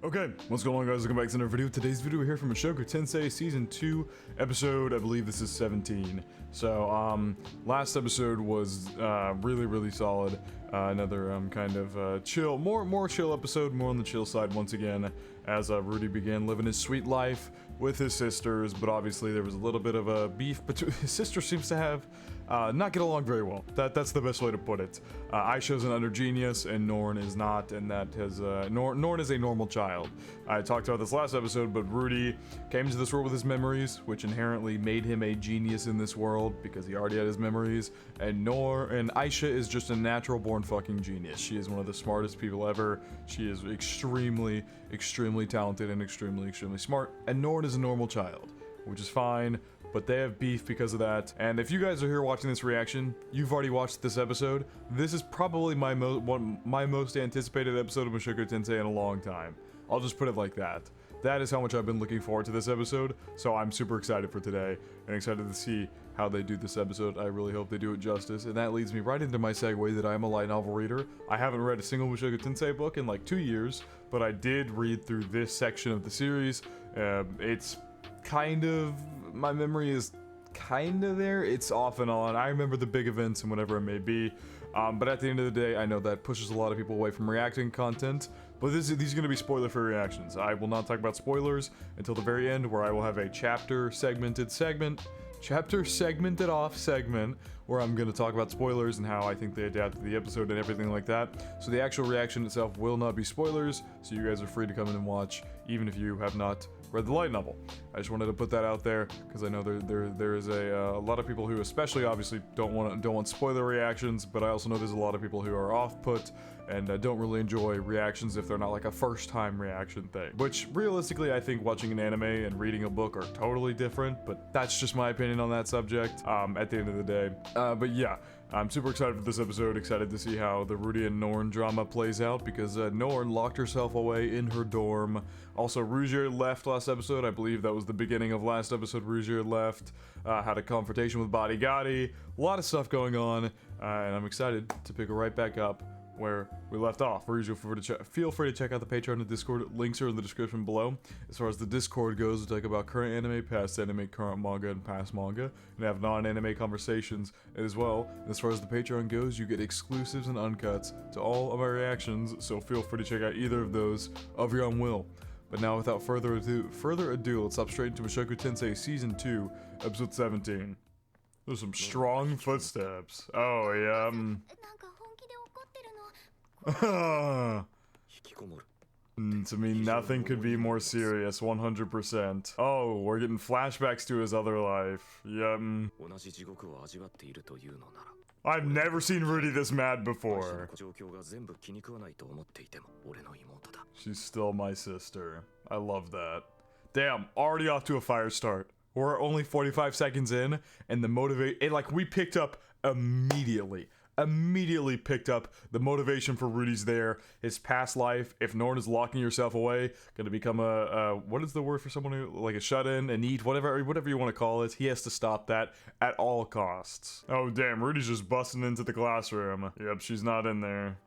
Okay, what's going on, guys? Welcome back to another video. Today's video we're here from Mushoku Tensei Season 2, episode, I believe this is 17. So, last episode was really solid. Another kind of chill, more chill episode, more on the chill side once again, as Rudy began living his sweet life with his sisters, but obviously there was a little bit of a beef between his sister seems to have not get along very well. That's the best way to put it. Aisha's an under genius and Norn is not, and that has Norn is a normal child. I talked about this last episode, but Rudy came into this world with his memories, which inherently made him a genius in this world because he already had his memories. And Aisha is just a natural born fucking genius. She is one of the smartest people ever. She is extremely talented and extremely smart. And Norn is a normal child, which is fine. But they have beef because of that. And if you guys are here watching this reaction, you've already watched this episode. This is probably my most anticipated episode of Mushoku Tensei in a long time. I'll just put it like that. That is how much I've been looking forward to this episode, so I'm super excited for today, and excited to see how they do this episode. I really hope they do it justice, and that leads me right into my segue that I am a light novel reader. I haven't read a single Mushoku Tensei book in like 2 years, but I did read through this section of the series. It's kind of, my memory is kind of there. It's off and on. I remember the big events and whatever it may be, but at the end of the day, I know that pushes a lot of people away from reacting content, but these are going to be spoiler-free reactions. I will not talk about spoilers until the very end, where I will have a chapter segmented off segment where I'm going to talk about spoilers and how I think they adapt to the episode and everything like that. So the actual reaction itself will not be spoilers, so you guys are free to come in and watch, even if you have not read the light novel. I just wanted to put that out there because I know there is a lot of people who, especially obviously, don't want spoiler reactions, but I also know there's a lot of people who are off-put and don't really enjoy reactions if they're not like a first-time reaction thing. Which realistically, I think watching an anime and reading a book are totally different, but that's just my opinion on that subject. At the end of the day, but yeah. I'm super excited for this episode, excited to see how the Rudy and Norn drama plays out, because Norn locked herself away in her dorm. Also, Rougier left last episode. I believe that was the beginning of last episode. Rougier left, had a confrontation with Bodigatti, a lot of stuff going on, and I'm excited to pick it right back up where we left off. Rougier, feel free to check out the Patreon and Discord. Links are in the description below. As far as the Discord goes, we talk about current anime, past anime, current manga, and past manga, and have non-anime conversations as well. And as far as the Patreon goes, you get exclusives and uncuts to all of my reactions, so feel free to check out either of those of your own will. But now, without further ado, let's hop straight into Mushoku Tensei Season 2, Episode 17. There's some strong footsteps. Oh, yeah. To me, nothing could be more serious, 100%. Oh, we're getting flashbacks to his other life. Yeah. I've never seen Rudy this mad before. She's still my sister. I love that. Damn, already off to a fire start. We're only 45 seconds in, and we picked up immediately picked up the motivation for Rudy's there. His past life, if Norn is locking yourself away, gonna become what is the word for someone who, like, a shut-in, a neat, whatever you want to call it. He has to stop that at all costs. Oh damn, Rudy's just busting into the classroom. Yep, she's not in there.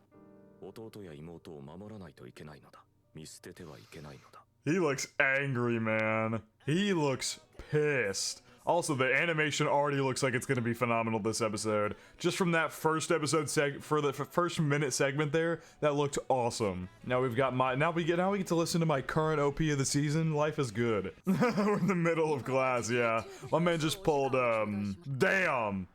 He looks angry, man. He looks pissed. Also, the animation already looks like it's going to be phenomenal this episode. Just from that first episode for the first minute segment there, that looked awesome. Now we get to listen to my current OP of the season. Life is good. We're in the middle of class, yeah. My man just pulled damn.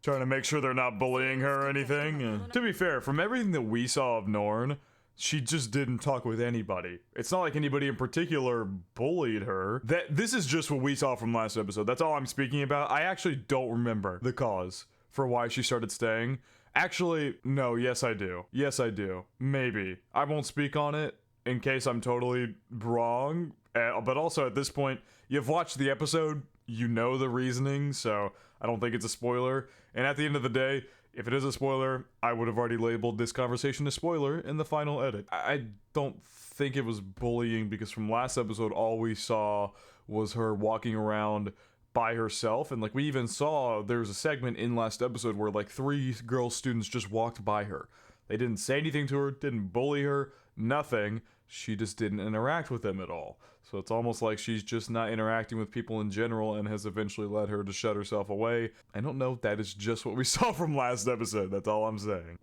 Trying to make sure they're not bullying her or anything. To be fair, from everything that we saw of Norn, she just didn't talk with anybody. It's not like anybody in particular bullied her. This is just what we saw from last episode. That's all I'm speaking about. I actually don't remember the cause for why she started staying. Actually, no, yes I do. Yes I do. Maybe. I won't speak on it in case I'm totally wrong. But also, at this point, you've watched the episode, you know the reasoning, so I don't think it's a spoiler. And at the end of the day, if it is a spoiler, I would have already labeled this conversation a spoiler in the final edit. I don't think it was bullying, because from last episode, all we saw was her walking around by herself. And like we even saw there's a segment in last episode where like 3 girl students just walked by her. They didn't say anything to her, didn't bully her, nothing. She just didn't interact with them at all. So it's almost like she's just not interacting with people in general and has eventually led her to shut herself away. I don't know if that is just what we saw from last episode. That's all I'm saying.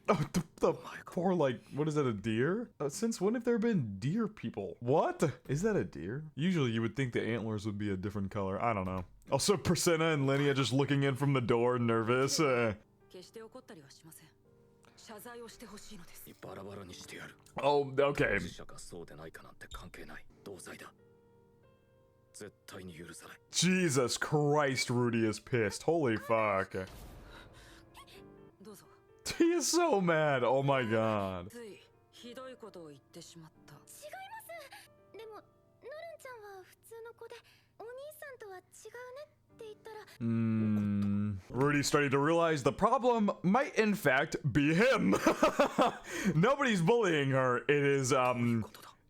Oh, the poor, like, what is that, a deer? Since when have there been deer people? What? Is that a deer? Usually you would think the antlers would be a different color. I don't know. Also, Priscilla and Linnea just looking in from the door, nervous. Oh, okay. Jesus Christ, Rudy is pissed. Holy fuck. He is so mad. Oh my god. Rudy's starting to realize the problem might in fact be him. Nobody's bullying her. It is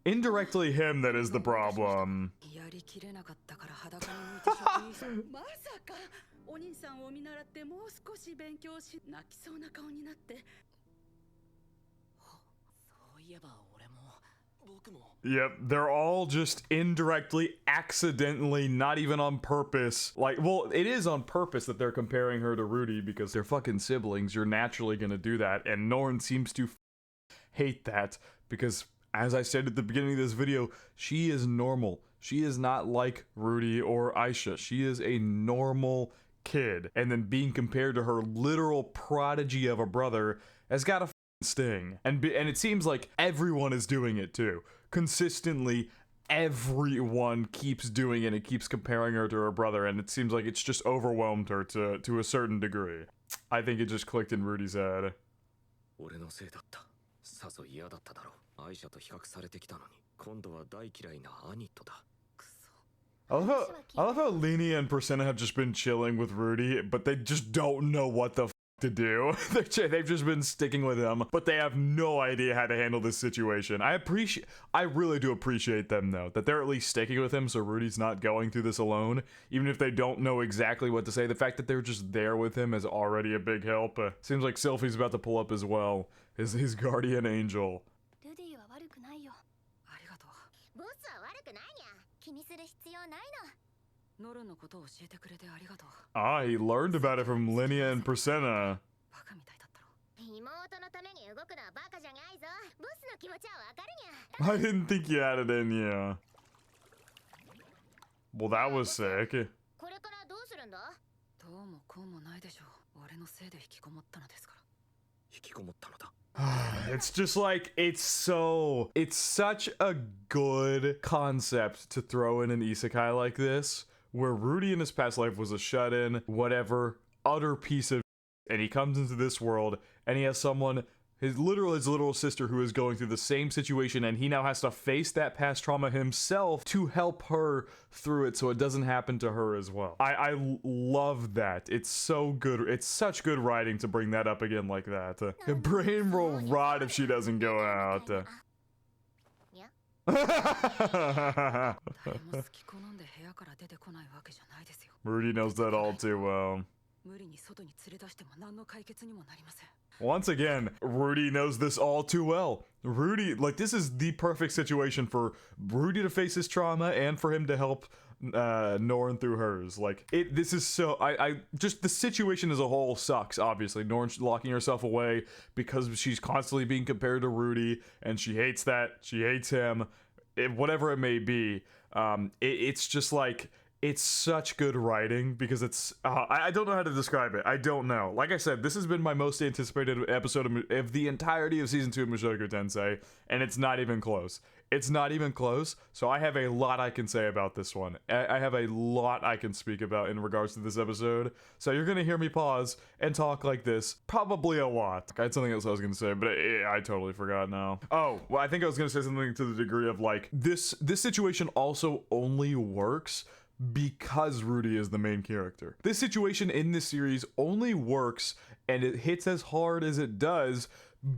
indirectly him that is the problem. Yep, they're all just indirectly, accidentally, not even on purpose. Like, well, it is on purpose that they're comparing her to Rudy because they're fucking siblings. You're naturally gonna do that. And Norn seems to hate that because, as I said at the beginning of this video, she is normal. She is not like Rudy or Aisha. She is a normal kid. And then being compared to her literal prodigy of a brother has got a sting. And it seems like everyone is doing it too. Consistently, everyone keeps doing it and keeps comparing her to her brother, and it seems like it's just overwhelmed her to a certain degree. I think it just clicked in Rudy's head. I love how Lini and Priscilla have just been chilling with Rudy, but they just don't know what the to do. They've just been sticking with him, but they have no idea how to handle this situation. I really do appreciate them though, that they're at least sticking with him so Rudy's not going through this alone, even if they don't know exactly what to say. The fact that they're just there with him is already a big help. Seems like Sylphie's about to pull up as well, his guardian angel. Ah, he learned about it from Linnea and Priscilla. I didn't think you had it in you. Well, that was sick. It's just like, it's such a good concept to throw in an isekai like this, where Rudy in his past life was a shut-in, whatever, utter piece of shit, and he comes into this world, and he has someone, his literal sister, who is going through the same situation, and he now has to face that past trauma himself to help her through it so it doesn't happen to her as well. I love that. It's so good. It's such good writing to bring that up again like that. Her brain will rot if she doesn't go out. Rudy knows that all too well. Once again, Rudy knows this all too well. Rudy, like, this is the perfect situation for Rudy to face his trauma and for him to help Norn through hers. Like, this is so, just the situation as a whole sucks, obviously. Norn's locking herself away because she's constantly being compared to Rudy, and she hates that, she hates him, whatever it may be. It's just like, it's such good writing because it's, I don't know how to describe it. I don't know. Like I said, this has been my most anticipated episode of the entirety of Season 2 of Mushoku Tensei, and it's not even close. It's not even close, so I have a lot I can say about this one. I have a lot I can speak about in regards to this episode, so you're gonna hear me pause and talk like this probably a lot. I had something else I was gonna say, but I totally forgot now. Oh, well, I think I was gonna say something to the degree of, like, this situation also only works because Rudy is the main character. This situation in this series only works and it hits as hard as it does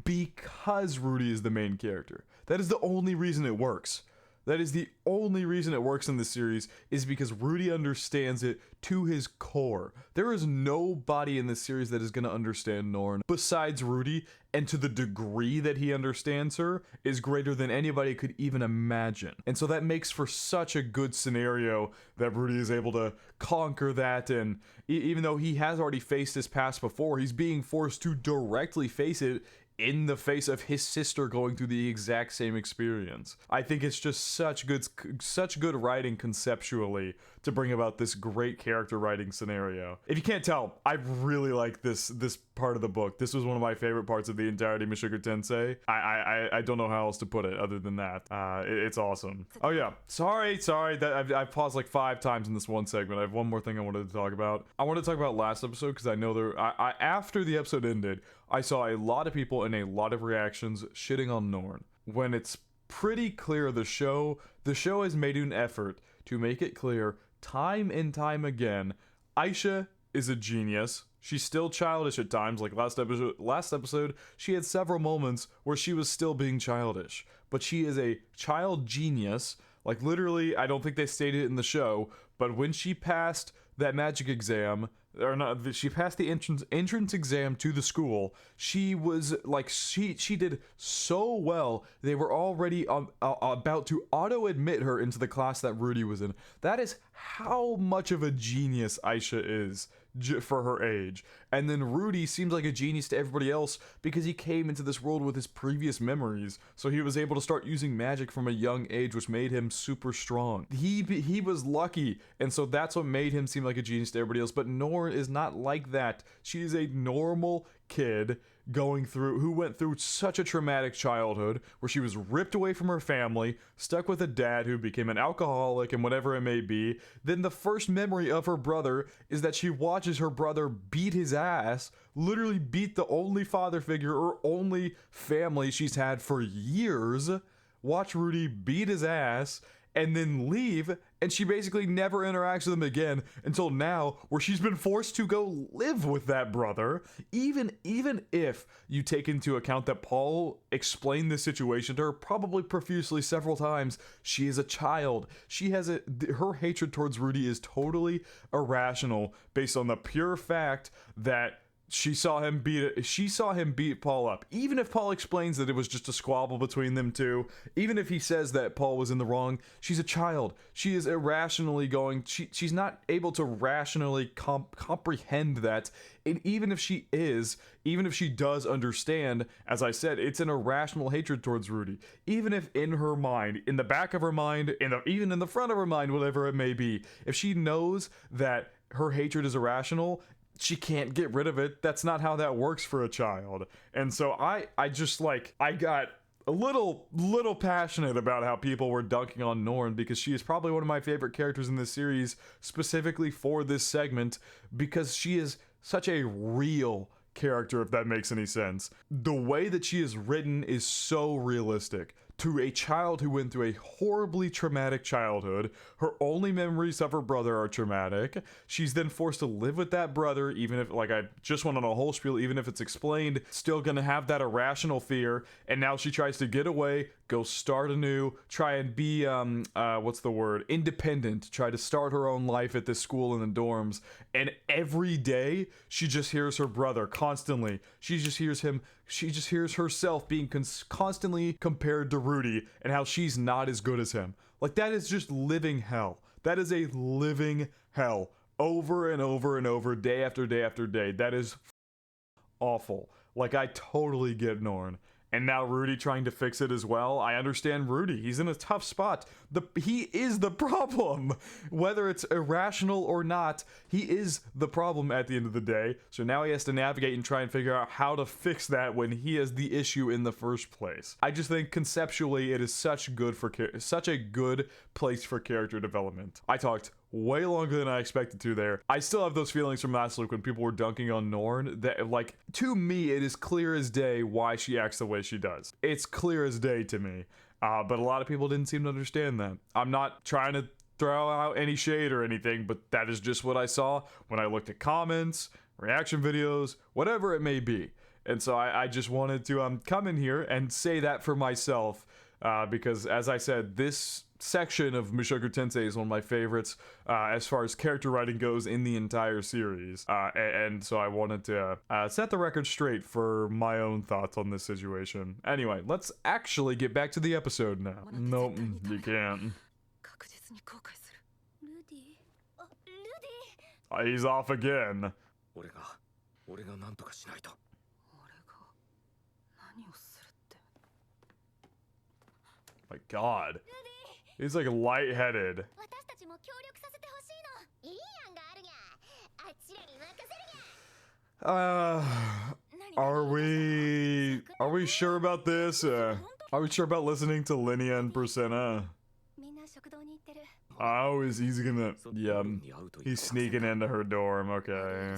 because Rudy is the main character. That is the only reason it works. That is the only reason it works in this series, is because Rudy understands it to his core. There is nobody in this series that is going to understand Norn besides Rudy, and to the degree that he understands her is greater than anybody could even imagine. And so that makes for such a good scenario that Rudy is able to conquer that, and even though he has already faced his past before, he's being forced to directly face it in the face of his sister going through the exact same experience. I think it's just such good writing conceptually to bring about this great character writing scenario. If you can't tell, I really like this part of the book. This was one of my favorite parts of the entirety of Mushoku Tensei. I don't know how else to put it other than that. It's awesome. Oh yeah, sorry that I've paused like 5 times in this one segment. I have one more thing I wanted to talk about. I want to talk about last episode because I know after the episode ended, I saw a lot of people and a lot of reactions shitting on Norn, when it's pretty clear the show has made an effort to make it clear time and time again, Aisha is a genius. She's still childish at times, like last episode, she had several moments where she was still being childish, but she is a child genius. Like literally, I don't think they stated it in the show, but when she passed that magic exam, or not, she passed the entrance exam to the school, she was like, she did so well, they were already about to auto-admit her into the class that Rudy was in. That is how much of a genius Aisha is for her age. And then Rudy seems like a genius to everybody else because he came into this world with his previous memories, so he was able to start using magic from a young age, which made him super strong. He was lucky, and so that's what made him seem like a genius to everybody else. But Norn is not like that. She is a normal kid who went through such a traumatic childhood where she was ripped away from her family, stuck with a dad who became an alcoholic and whatever it may be. Then the first memory of her brother is that she watches her brother beat his ass, literally beat the only father figure or only family she's had for years, watch Rudy beat his ass, and then leave, and she basically never interacts with him again until now, where she's been forced to go live with that brother. Even if you take into account that Paul explained this situation to her probably profusely several times, she is a child. Her hatred towards Rudy is totally irrational based on the pure fact that she saw him beat Paul up. Even if Paul explains that it was just a squabble between them two, even if he says that Paul was in the wrong, she's a child. She is irrationally she's not able to rationally comprehend that. And even if she does understand, as I said, it's an irrational hatred towards Rudy. Even if in her mind, in the back of her mind, even in the front of her mind, whatever it may be, if she knows that her hatred is irrational, she can't get rid of it. That's not how that works for a child. And so I got a little passionate about how people were dunking on Norn, because she is probably one of my favorite characters in this series, specifically for this segment, because she is such a real character, if that makes any sense. The way that she is written is so realistic. To a child who went through a horribly traumatic childhood, her only memories of her brother are traumatic. She's then forced to live with that brother, even if, like I just went on a whole spiel, even if it's explained, still gonna have that irrational fear. And now she tries to get away, go start anew, try and be, independent, try to start her own life at this school in the dorms. And every day, she just hears her brother constantly. She just hears herself being constantly compared to Rudy and how she's not as good as him. Like, that is just living hell. That is a living hell. Over and over and over, day after day after day. That is awful. Like, I totally get Norn. And now Rudy trying to fix it as well. I understand Rudy. He's in a tough spot. He is the problem. Whether it's irrational or not, he is the problem at the end of the day. So now he has to navigate and try and figure out how to fix that when he is the issue in the first place. I just think conceptually it is such a good place for character development. I talked way longer than I expected to there. I still have those feelings from last week when people were dunking on Norn, that, like, to me it is clear as day why she acts the way she does. It's clear as day to me, but a lot of people didn't seem to understand that. I'm not trying to throw out any shade or anything, but that is just what I saw when I looked at comments, reaction videos, whatever it may be. And so I just wanted to come in here and say that for myself, because as I said, this section of Mushoku Tensei is one of my favorites as far as character writing goes in the entire series. And so I wanted to set the record straight for my own thoughts on this situation. Anyway, let's actually get back to the episode now. Nope, you can't. He's off again. My god. He's like lightheaded. Are we sure about this? Are we sure about listening to Linnea and Persena? Oh, is he's gonna... Yeah, he's sneaking into her dorm, okay.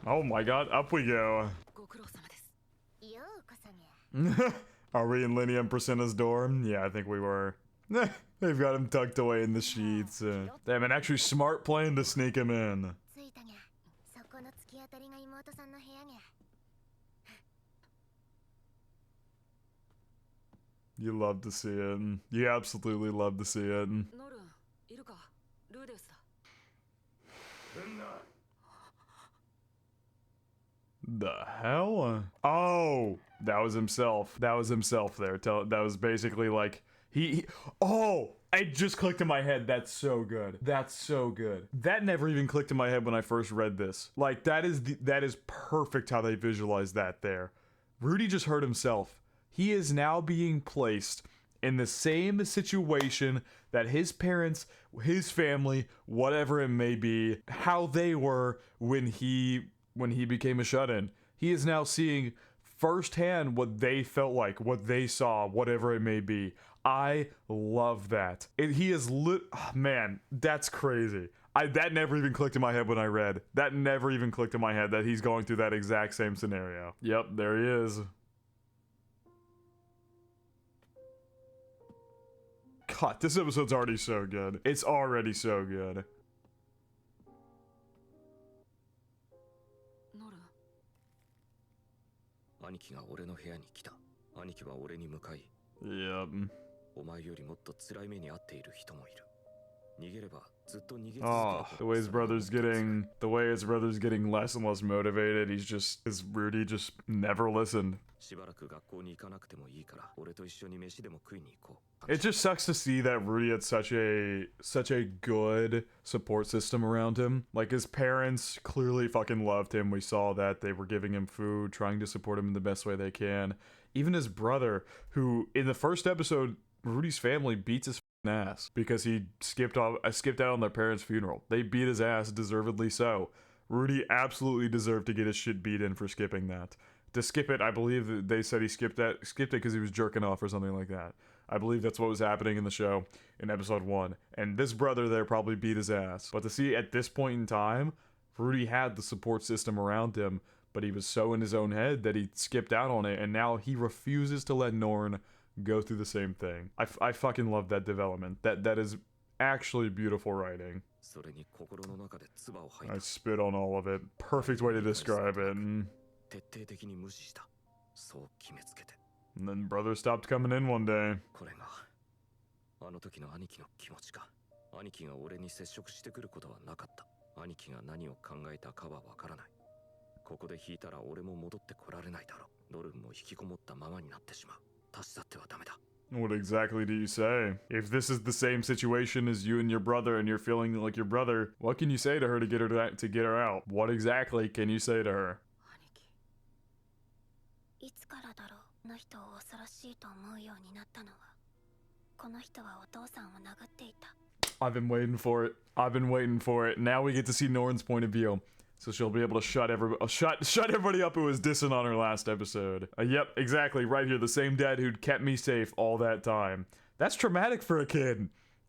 Oh my god, up we go. Are we in Linnea and Persena's dorm? Yeah, I think we were. They've got him tucked away in the sheets. Damn, an actually smart plan to sneak him in. You love to see it. You absolutely love to see it. The hell? Oh, that was himself. That was himself there. That was basically like oh, it just clicked in my head. That's so good. That's so good. That never even clicked in my head when I first read this. Like that is perfect how they visualized that there. Rudy just heard himself. He is now being placed in the same situation that his parents, his family, whatever it may be, how they were when he became a shut-in. He is now seeing firsthand what they felt like, what they saw, whatever it may be. I love that. He is man, that's crazy. That never even clicked in my head when I read. That never even clicked in my head that he's going through that exact same scenario. Yep, there he is. God, this episode's already so good. It's already so good. Yep. Oh, the way his brother's getting less and less motivated. Rudy just never listened. It just sucks to see that Rudy had such a good support system around him. Like his parents clearly fucking loved him. We saw that they were giving him food, trying to support him in the best way they can. Even his brother, who in the first episode, Rudy's family beats his ass because he skipped out on their parents' funeral. They beat his ass, deservedly so. Rudy absolutely deserved to get his shit beat in for skipping that. To skip it, I believe they said he skipped it because he was jerking off or something like that. I believe that's what was happening in the show in episode 1. And this brother there probably beat his ass. But to see at this point in time, Rudy had the support system around him, but he was so in his own head that he skipped out on it, and now he refuses to let Norn go through the same thing. I fucking love that development. That is actually beautiful writing. I spit on all of it. Perfect way to describe it. And then brother stopped coming in one day. What exactly do you say? If this is the same situation as you and your brother and you're feeling like your brother, what can you say to her to get her out? What exactly can you say to her? I've been waiting for it. I've been waiting for it. Now we get to see Norn's point of view. So she'll be able to shut everybody up who was dissing on her last episode. Yep, exactly, right here. The same dad who'd kept me safe all that time. That's traumatic for a kid.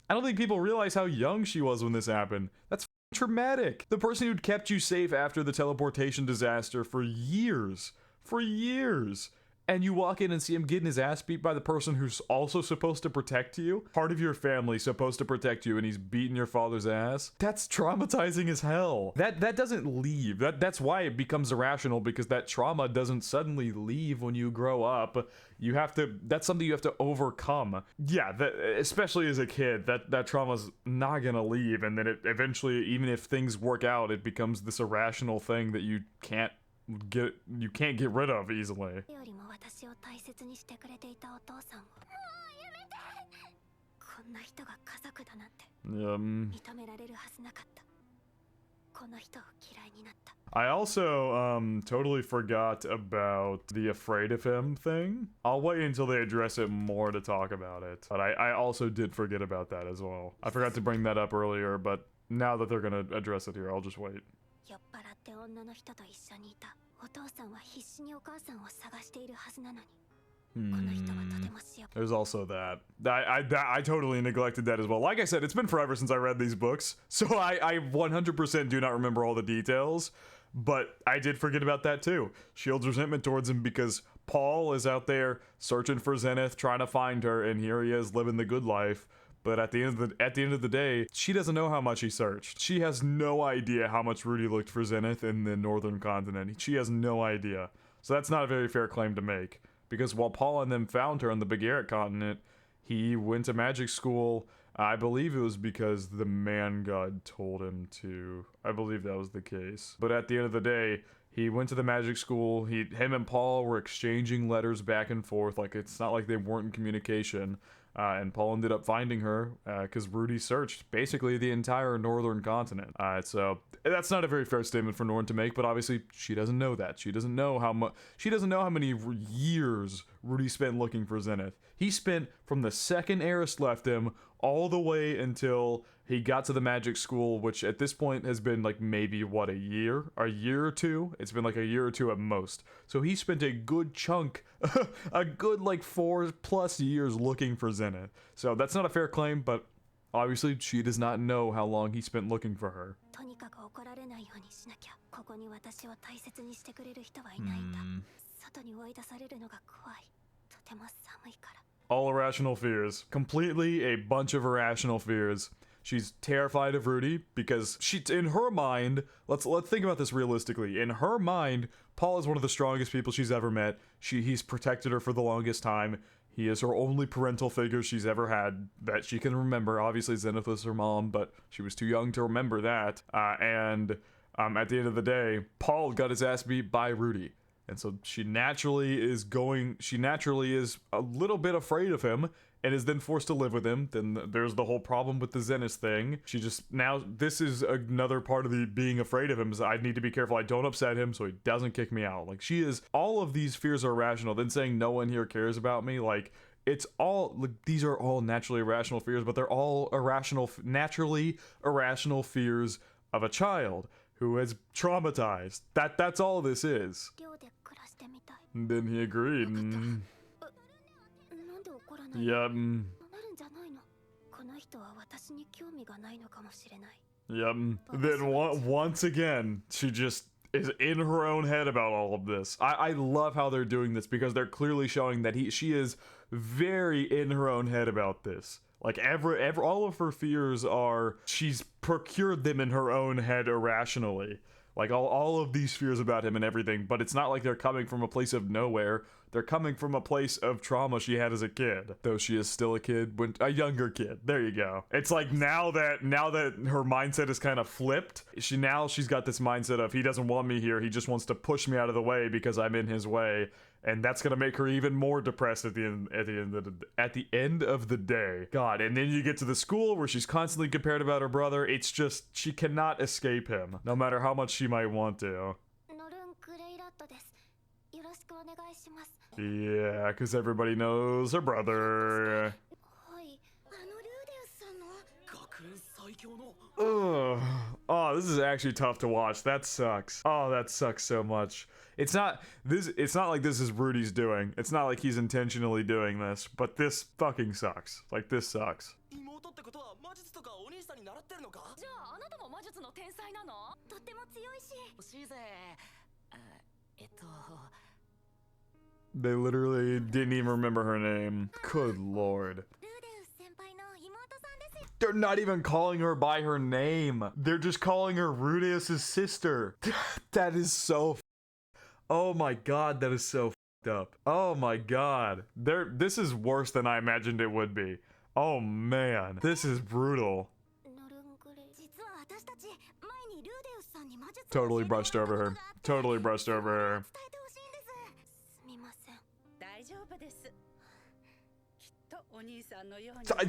I don't think people realize how young she was when this happened. That's traumatic. The person who'd kept you safe after the teleportation disaster for years. and you walk in and see him getting his ass beat by the person who's also supposed to protect you, part of your family supposed to protect you, and he's beating your father's ass, that's traumatizing as hell. That doesn't leave. That's why it becomes irrational, because that trauma doesn't suddenly leave when you grow up. You have to, that's something you have to overcome. Yeah, especially as a kid, that trauma's not gonna leave, and then it eventually, even if things work out, it becomes this irrational thing that you can't get rid of easily. I also totally forgot about the afraid of him thing. I'll wait until they address it more to talk about it. But I also did forget about that as well. I forgot to bring that up earlier, but now that they're gonna address it here, I'll just wait. There's also that. I totally neglected that as well. Like I said, it's been forever since I read these books, so I 100% do not remember all the details, but I did forget about that too. Shield's resentment towards him because Paul is out there searching for Zenith, trying to find her, and here he is living the good life. But at the end of the day, she doesn't know how much he searched. She has no idea how much Rudy looked for Zenith in the northern continent. She has no idea. So that's not a very fair claim to make. Because while Paul and them found her on the Bagheera continent, he went to magic school. I believe it was because the man god told him to. I believe that was the case. But at the end of the day, he went to the magic school. Him and Paul were exchanging letters back and forth. Like, it's not like they weren't in communication. And Paul ended up finding her because Rudy searched basically the entire northern continent. So that's not a very fair statement for Norn to make, but obviously she doesn't know that. She doesn't know how much. She doesn't know how many years Rudy spent looking for Zenith. He spent from the second Eris left him all the way until he got to the magic school, which at this point has been like maybe what, a year or two. It's been like a year or two at most. So he spent a good chunk, a good like 4+ years looking for Zenith. So that's not a fair claim, but obviously she does not know how long he spent looking for her. All irrational fears. Completely a bunch of irrational fears. She's terrified of Rudy because in her mind, let's think about this realistically. In her mind, Paul is one of the strongest people she's ever met. He's protected her for the longest time. He is her only parental figure she's ever had that she can remember. Obviously, Zenith was her mom, but she was too young to remember that. And at the end of the day, Paul got his ass beat by Rudy. And so she naturally is a little bit afraid of him and is then forced to live with him. Then there's the whole problem with the Zenith thing. This is another part of the being afraid of him, is I need to be careful I don't upset him so he doesn't kick me out. Like, all of these fears are irrational. Then saying no one here cares about me, like, these are all naturally irrational fears, but they're all naturally irrational fears of a child who is traumatized. That's all this is. And then he agreed. Yep. Yep. Then once again, she just is in her own head about all of this. I love how they're doing this because they're clearly showing that she is very in her own head about this. Like, all of her fears she's procured them in her own head irrationally. Like, all of these fears about him and everything, but it's not like they're coming from a place of nowhere. They're coming from a place of trauma she had as a kid. Though she is still a younger kid. There you go. It's like now that her mindset is kind of flipped, she's got this mindset of, he doesn't want me here, he just wants to push me out of the way because I'm in his way. And that's gonna make her even more depressed at the end of the day. God, and then you get to the school where she's constantly compared about her brother. It's just, she cannot escape him, no matter how much she might want to. Yeah, because everybody knows her brother. Ugh. Oh, this is actually tough to watch. That sucks. Oh, that sucks so much. It's not like this is Rudy's doing. It's not like he's intentionally doing this, but this fucking sucks. Like, this sucks. They literally didn't even remember her name. Good lord. They're not even calling her by her name. They're just calling her Rudeus's sister. That is so. Oh my god, that is so up. Oh my god. This is worse than I imagined it would be. Oh man, this is brutal. Totally brushed over her. Totally brushed over her.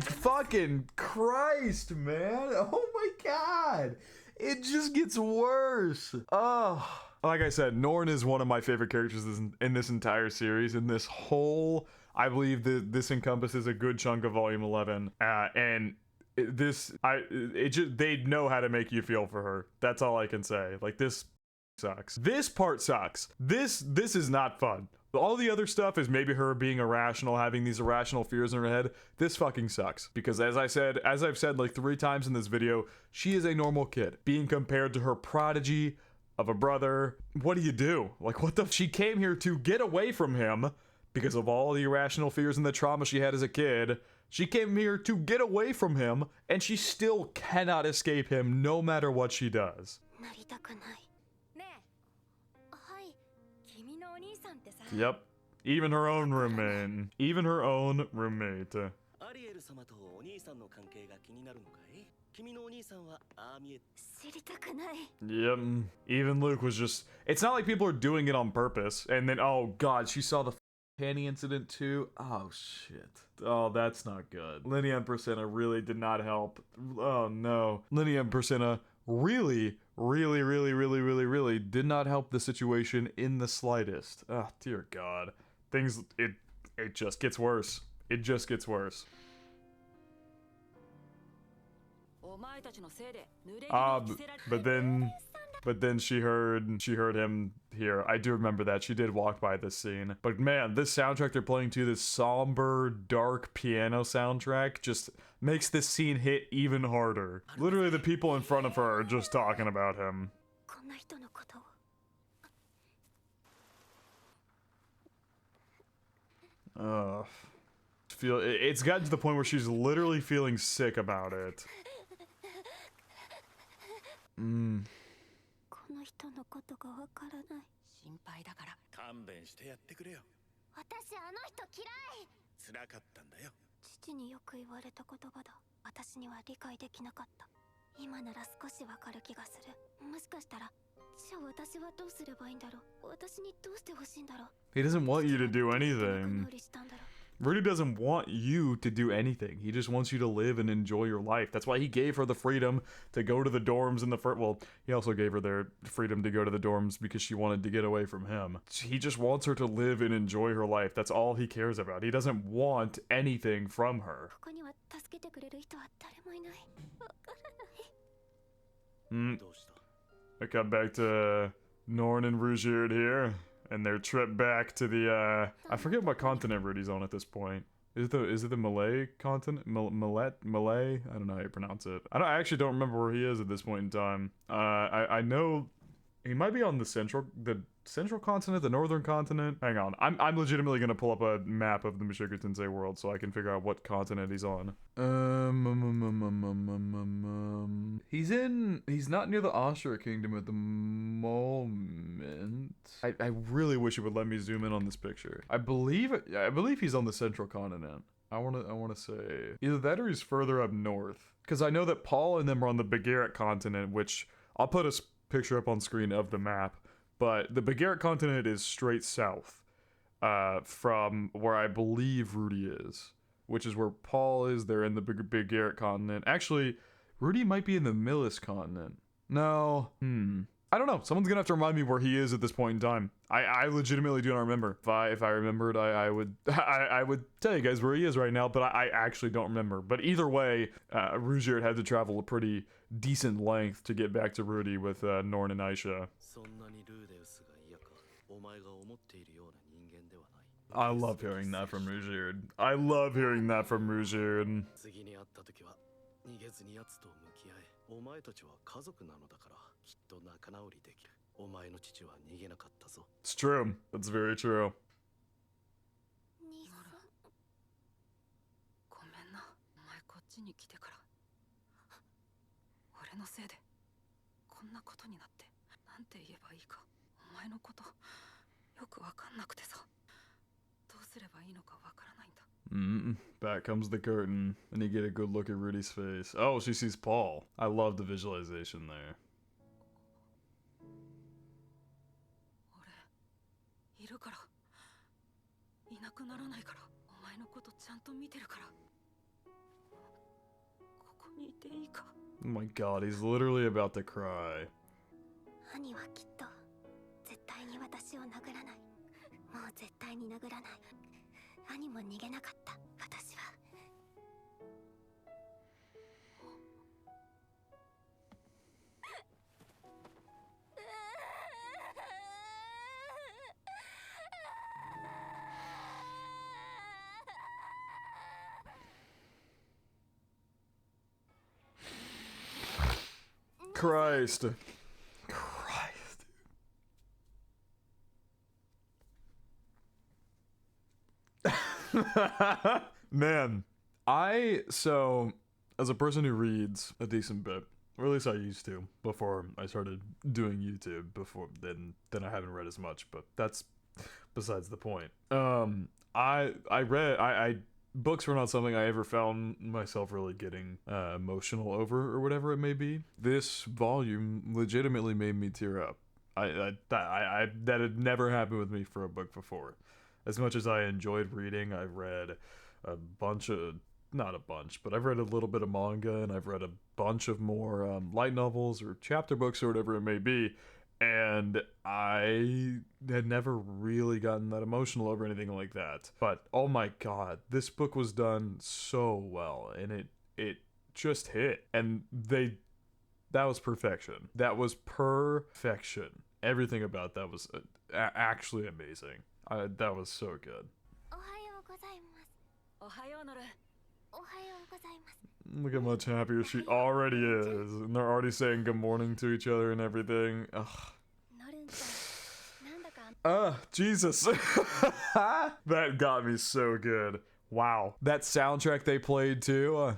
Fucking Christ, man. Oh my god. It just gets worse. Oh. Like I said, Norn is one of my favorite characters in this entire series. In this whole, I believe that this encompasses a good chunk of Volume 11. And they know how to make you feel for her. That's all I can say. Like, this sucks. This part sucks. This is not fun. All the other stuff is maybe her being irrational, having these irrational fears in her head. This fucking sucks. Because as I've said like 3 times in this video, she is a normal kid. Being compared to her prodigy of a brother. What do you do? Like, what the? She came here to get away from him because of all the irrational fears and the trauma she had as a kid. She came here to get away from him, and she still cannot escape him no matter what she does. Yep. Even her own roommate. Even her own roommate. Yep. Even Luke was just... It's not like people are doing it on purpose. And then, oh god, she saw the panty incident too. Oh shit. Oh, that's not good. Linnea and Priscilla really did not help. Oh no. Linnea and Priscilla really did not help the situation in the slightest. Oh dear god. Things... It just gets worse. It just gets worse. But then she heard him here. I do remember that. She did walk by this scene. But man, this soundtrack they're playing to, this somber, dark piano soundtrack, just makes this scene hit even harder. Literally, the people in front of her are just talking about him. It's gotten to the point where she's literally feeling sick about it. He doesn't want you to do anything. Rudy doesn't want you to do anything. He just wants you to live and enjoy your life. That's why he gave her the freedom to go to the dorms in the first... Well, he also gave her their freedom to go to the dorms because she wanted to get away from him. He just wants her to live and enjoy her life. That's all he cares about. He doesn't want anything from her. I come back to Norn and Rugierd here. And their trip back to the, I forget what continent Rudy's on at this point. Is it the Malay continent? Malay? I don't know how you pronounce it. I actually don't remember where he is at this point in time. I know he might be on the central continent, the northern continent. Hang on, I'm legitimately gonna pull up a map of the Mushoku Tensei world so I can figure out what continent he's on. He's not near the Austria kingdom at the moment. I really wish it would let me zoom in on this picture. I believe he's on the central continent. I wanna say either that or he's further up north. Because I know that Paul and them are on the Bagheera continent, which I'll put a picture up on screen of the map. But the Bagheera continent is straight south from where I believe Rudy is, which is where Paul is. They're in the Bagheera continent. Actually, Rudy might be in the Millis continent. No. I don't know. Someone's gonna have to remind me where he is at this point in time. I legitimately do not remember. If I remembered, I would tell you guys where he is right now, but I actually don't remember. But either way, Rugierd had to travel a pretty decent length to get back to Rudy with Norn and Aisha. I love hearing that from Rugierd. I love hearing that from Rugierd. It's true. That's very true. ちに来てから俺のせいでこんなことになってなんて言えばいいかお前のことよくわかんなくてさどうすればいいのかわからないんだ Back comes the curtain, and you get a good look at Rudy's face. Oh, she sees Paul. I love the visualization there. 俺いるからいなくならないからお前のことちゃんと見てるからここにいていいか Oh my god, he's literally about to cry. 兄はきっと絶対に私を殴らない。もう絶対に殴らない。兄も逃げなかった。私は。Christ. Christ. Man, so, as a person who reads a decent bit, or at least I used to before I started doing YouTube, then I haven't read as much, but that's besides the point. I books were not something I ever found myself really getting emotional over or whatever it may be. This volume legitimately made me tear up. That had never happened with me for a book before. As much as I enjoyed reading, I've read a bunch of, not a bunch, but I've read a little bit of manga and I've read a bunch of more light novels or chapter books or whatever it may be. And I had never really gotten that emotional over anything like that. But oh my god, this book was done so well, and it just hit. And that was perfection. That was perfection. Everything about that was actually amazing. That was so good. おはようございます。おはようノル。おはようございます。 Look how much happier she already is. And they're already saying good morning to each other and everything. Ugh. ノルンさん、なんだか Jesus. That got me so good. Wow. That soundtrack they played too.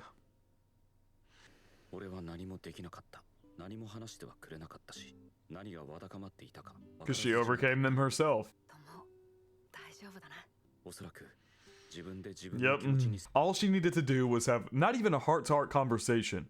俺は何もできなかった。何も話してはくれなかったし、何がわだかまっていたか。 Because she overcame them herself. 友、大丈夫だな。おそらく Yep. All she needed to do was have not even a heart-to-heart conversation.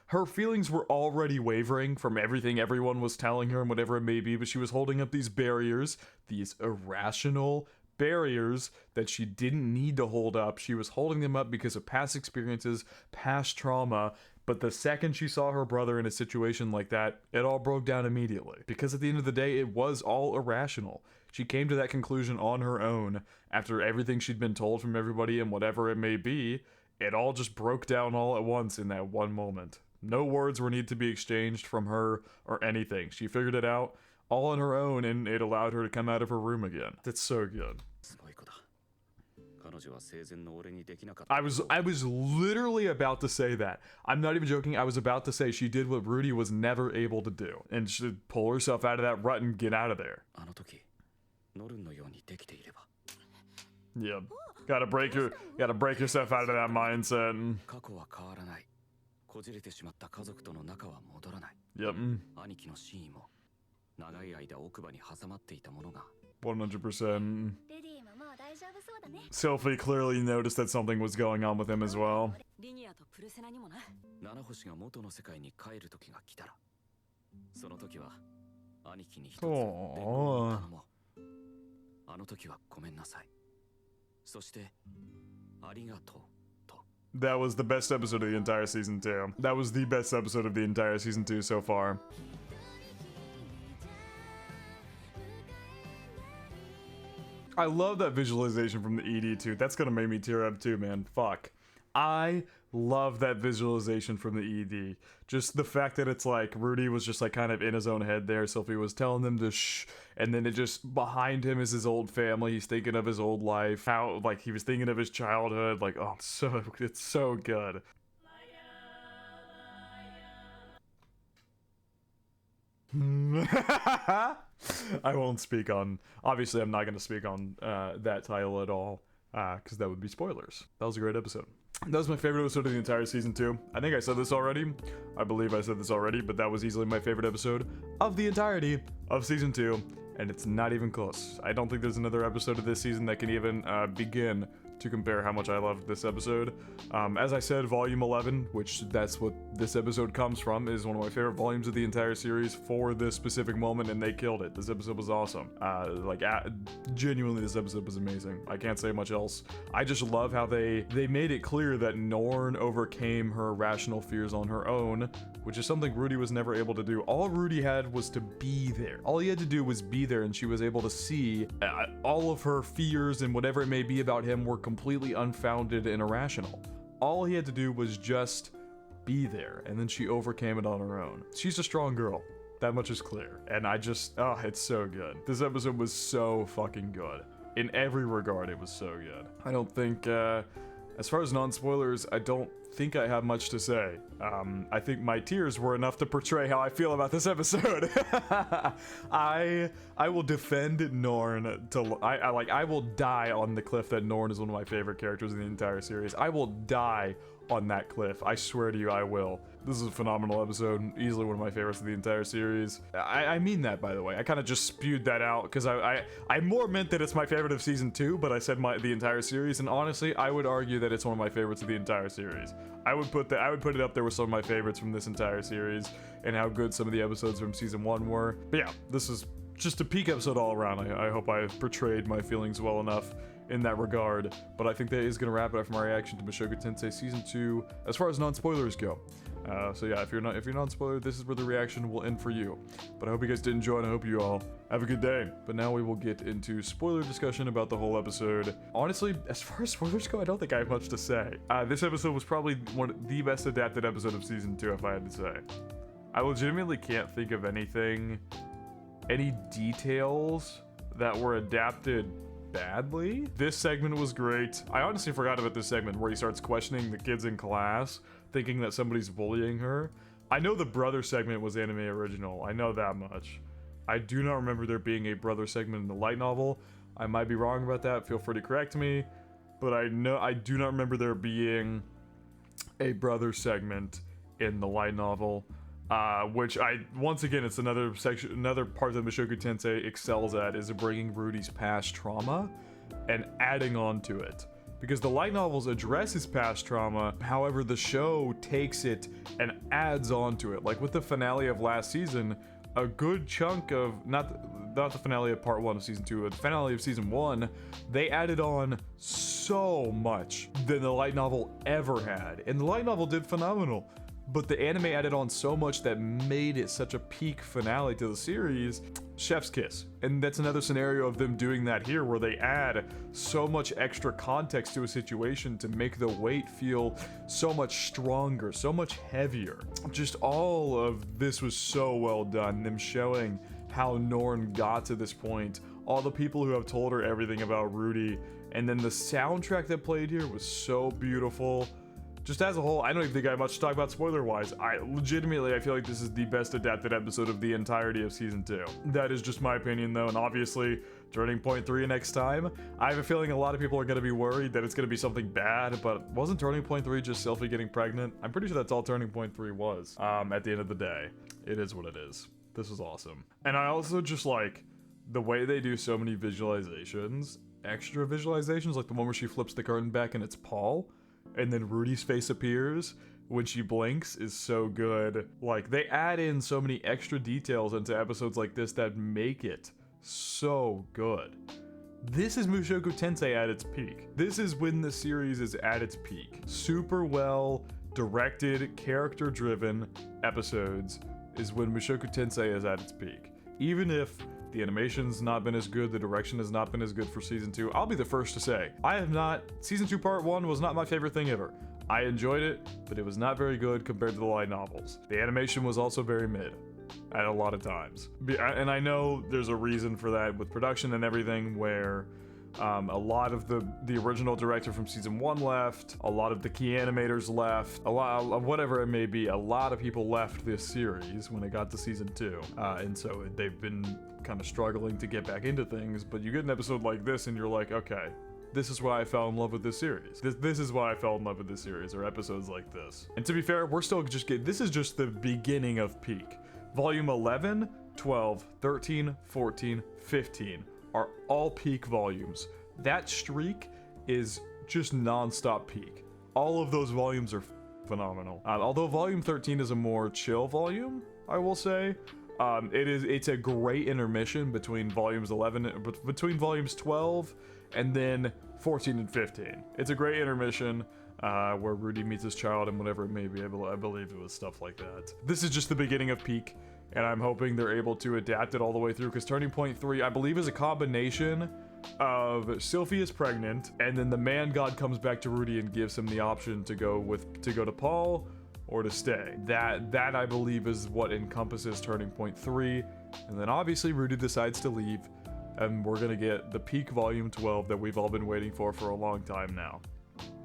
Her feelings were already wavering from everything everyone was telling her and whatever it may be, but she was holding up these barriers, these irrational barriers that she didn't need to hold up. She was holding them up because of past experiences, past trauma, but the second she saw her brother in a situation like that, it all broke down immediately. Because at the end of the day, it was all irrational. She came to that conclusion on her own after everything she'd been told from everybody and whatever it may be. It all just broke down all at once in that one moment. No words were needed to be exchanged from her or anything. She figured it out all on her own, and it allowed her to come out of her room again. That's so good. I was literally about to say that. I'm not even joking. I was about to say she did what Rudy was never able to do, and should pull herself out of that rut and get out of there. Yep. Gotta break yourself out of that mindset. Yep. 100%. Sophie clearly noticed that something was going on with him as well. リニアとプルセナにもな。七星が元の世界に帰る時が来たら、その時は兄貴に一つ Aww. 伝言を頼もう。あの時はごめんなさい。そしてありがとうと。That was the best episode of the entire season 2. That was the best episode of the entire season 2 so far. I love that visualization from the ED too. That's gonna make me tear up too, man. Fuck. I love that visualization from the ED. Just the fact that it's like Rudy was just like kind of in his own head there. Sophie was telling them to shh, and then it just behind him is his old family. He's thinking of his old life. How like he was thinking of his childhood. Like oh, it's so good. I won't speak on. Obviously, I'm not going to speak on that title at all. because that would be spoilers. That was a great episode. That was my favorite episode of the entire season 2. I think I said this already. I believe I said this already, but that was easily my favorite episode of the entirety of season 2, and it's not even close. I don't think there's another episode of this season that can even begin to compare how much I loved this episode. As I said, volume 11, which that's what this episode comes from, is one of my favorite volumes of the entire series for this specific moment, and they killed it. This episode was awesome. Genuinely, this episode was amazing. I can't say much else. I just love how they made it clear that Norn overcame her irrational fears on her own, which is something Rudy was never able to do. All Rudy had was to be there. All he had to do was be there, and she was able to see all of her fears and whatever it may be about him were completely unfounded and irrational. All he had to do was just be there, and then she overcame it on her own. She's a strong girl. That much is clear. And I just, it's so good. This episode was so fucking good. In every regard, it was so good. I don't think, as far as non-spoilers, I don't think I have much to say. I think my tears were enough to portray how I feel about this episode. I will defend Norn to I will die on the cliff that Norn is one of my favorite characters in the entire series. I will die on that cliff. I swear to you, I will. This is a phenomenal episode, easily one of my favorites of the entire series. I mean that, by the way. I kind of just spewed that out because I more meant that it's my favorite of season 2, but I said the entire series, and honestly, I would argue that it's one of my favorites of the entire series. I would put it up there with some of my favorites from this entire series, and how good some of the episodes from season 1 were. But yeah, this is just a peak episode all around. I hope I've portrayed my feelings well enough in that regard, but I think that is going to wrap it up for my reaction to Mushoku Tensei Season 2 as far as non-spoilers go. So yeah, if you're non-spoiler, this is where the reaction will end for you. But I hope you guys did enjoy, and I hope you all have a good day. But now we will get into spoiler discussion about the whole episode. Honestly, as far as spoilers go, I don't think I have much to say. This episode was probably one of the best adapted episode of Season 2, if I had to say. I legitimately can't think of any details that were adapted badly. This segment was great. I honestly forgot about this segment where he starts questioning the kids in class, thinking that somebody's bullying her. I know the brother segment was anime original. I know that much. I do not remember there being a brother segment in the light novel. I might be wrong about that. Feel free to correct me. But I do not remember there being a brother segment in the light novel. Which once again, it's another part that Mushoku Tensei excels at, is bringing Rudy's past trauma and adding on to it. Because the light novels address his past trauma, however, the show takes it and adds on to it. Like with the finale of last season, a good chunk of, not the finale of part 1 of season 2, but the finale of season 1, they added on so much than the light novel ever had. And the light novel did phenomenal. But the anime added on so much that made it such a peak finale to the series. Chef's kiss. And that's another scenario of them doing that here, where they add so much extra context to a situation to make the weight feel so much stronger, so much heavier. Just all of this was so well done. Them showing how Norn got to this point, all the people who have told her everything about Rudy, and then the soundtrack that played here was so beautiful. Just as a whole, I don't even think I have much to talk about spoiler-wise. I feel like this is the best adapted episode of the entirety of Season 2. That is just my opinion, though, and obviously, Turning Point 3 next time, I have a feeling a lot of people are going to be worried that it's going to be something bad, but wasn't Turning Point 3 just Sylphie getting pregnant? I'm pretty sure that's all Turning Point 3 was, at the end of the day. It is what it is. This was awesome. And I also just like the way they do so many visualizations, extra visualizations, like the one where she flips the curtain back and it's Paul, and then Rudy's face appears when she blinks, is so good. Like, they add in so many extra details into episodes like this that make it so good. This is Mushoku Tensei at its peak. This is when the series is at its peak. Super well directed, character-driven episodes is when Mushoku Tensei is at its peak. Even if the animation's not been as good, the direction has not been as good for Season 2, I'll be the first to say, Season 2 Part 1 was not my favorite thing ever. I enjoyed it, but it was not very good compared to the light novels. The animation was also very mid at a lot of times. And I know there's a reason for that with production and everything, where a lot of the original director from Season 1 left, a lot of the key animators left, a lot of whatever it may be, a lot of people left this series when it got to Season 2. And so they've been kind of struggling to get back into things, but you get an episode like this and you're like, okay, this is why I fell in love with this series. This is why I fell in love with this series, or episodes like this. And to be fair, we're still just getting, this is just the beginning of peak. Volume 11, 12, 13, 14, 15 are all peak volumes. That streak is just non-stop peak. All of those volumes are phenomenal. Although volume 13 is a more chill volume, I will say. It's a great intermission between volumes 11, between volumes 12 and then 14 and 15. It's a great intermission where Rudy meets his child and whatever it may be. I believe it was stuff like that. This is just the beginning of peak, and I'm hoping they're able to adapt it all the way through, because Turning Point 3, I believe, is a combination of Sylvie is pregnant, and then the man god comes back to Rudy and gives him the option to go to Paul or to stay. That I believe is what encompasses Turning Point 3, and then obviously Rudy decides to leave, and we're gonna get the peak volume 12 that we've all been waiting for a long time now.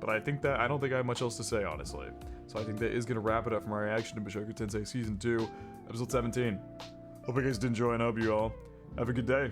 But I don't think I have much else to say, honestly. So I think that is gonna wrap it up for my reaction to Mushoku Tensei Season 2, Episode 17. Hope you guys did enjoy, and I hope you all have a good day.